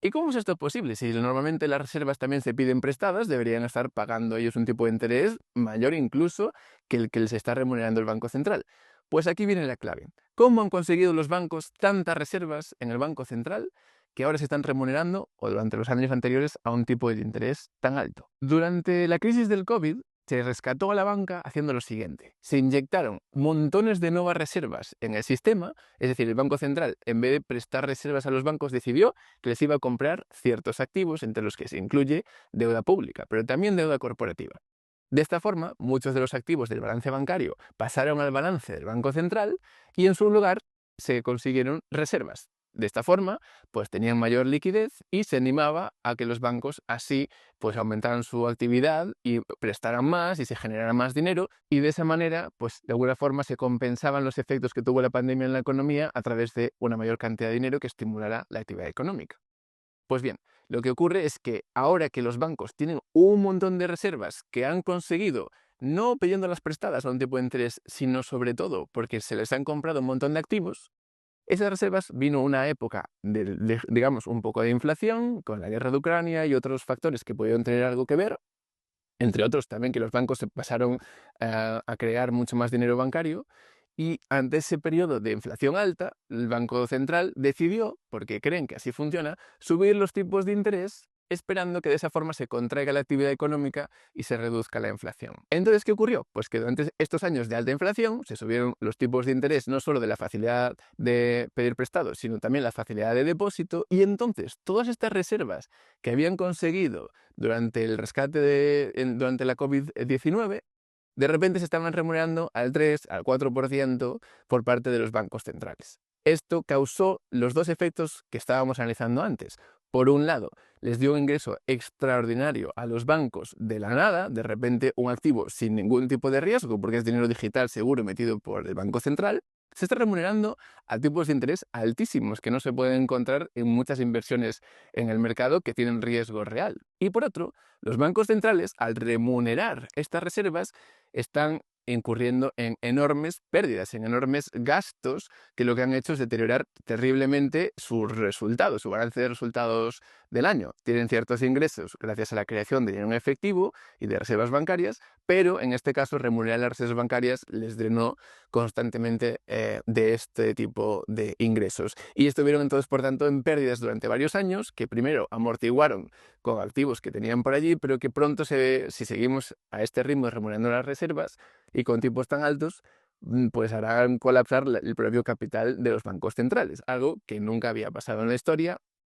¿Y cómo es esto posible? Si normalmente las reservas también se piden prestadas, deberían estar pagando ellos un tipo de interés mayor incluso que el que les está remunerando el Banco Central. Pues aquí viene la clave. ¿Cómo han conseguido los bancos tantas reservas en el Banco Central que ahora se están remunerando, o durante los años anteriores, a un tipo de interés tan alto? Durante la crisis del COVID, se rescató a la banca haciendo lo siguiente. Se inyectaron montones de nuevas reservas en el sistema, es decir, el Banco Central, en vez de prestar reservas a los bancos, decidió que les iba a comprar ciertos activos, entre los que se incluye deuda pública, pero también deuda corporativa. De esta forma, muchos de los activos del balance bancario pasaron al balance del Banco Central y en su lugar se consiguieron reservas. De esta forma, pues tenían mayor liquidez y se animaba a que los bancos así pues aumentaran su actividad y prestaran más y se generara más dinero, y de esa manera, pues de alguna forma se compensaban los efectos que tuvo la pandemia en la economía a través de una mayor cantidad de dinero que estimulara la actividad económica. Pues bien, lo que ocurre es que ahora que los bancos tienen un montón de reservas que han conseguido, no pidiéndolas prestadas a un tipo de interés, sino sobre todo porque se les han comprado un montón de activos, esas reservas vino una época de, digamos, un poco de inflación con la guerra de Ucrania y otros factores que pudieron tener algo que ver, entre otros también que los bancos se pasaron a crear mucho más dinero bancario, y ante ese periodo de inflación alta, el Banco Central decidió, porque creen que así funciona, subir los tipos de interés esperando que de esa forma se contraiga la actividad económica y se reduzca la inflación. Entonces, ¿qué ocurrió? Pues que durante estos años de alta inflación se subieron los tipos de interés, no solo de la facilidad de pedir prestado, sino también la facilidad de depósito, y entonces todas estas reservas que habían conseguido durante el rescate durante la COVID-19, de repente se estaban remunerando al 3, al 4% por parte de los bancos centrales. Esto causó los dos efectos que estábamos analizando antes. Por un lado, les dio un ingreso extraordinario a los bancos de la nada, de repente un activo sin ningún tipo de riesgo, porque es dinero digital seguro metido por el Banco Central, se está remunerando a tipos de interés altísimos que no se pueden encontrar en muchas inversiones en el mercado que tienen riesgo real. Y por otro, los bancos centrales, al remunerar estas reservas, están incurriendo en enormes pérdidas, en enormes gastos, que lo que han hecho es deteriorar terriblemente sus resultados, su balance de resultados del año. Tienen ciertos ingresos gracias a la creación de dinero en efectivo y de reservas bancarias, pero en este caso remunerar las reservas bancarias les drenó constantemente de este tipo de ingresos. Y estuvieron entonces, por tanto, en pérdidas durante varios años, que primero amortiguaron con activos que tenían por allí, pero que pronto, si seguimos a este ritmo remunerando las reservas y con tipos tan altos, pues harán colapsar el propio capital de los bancos centrales, algo que nunca había pasado en la historia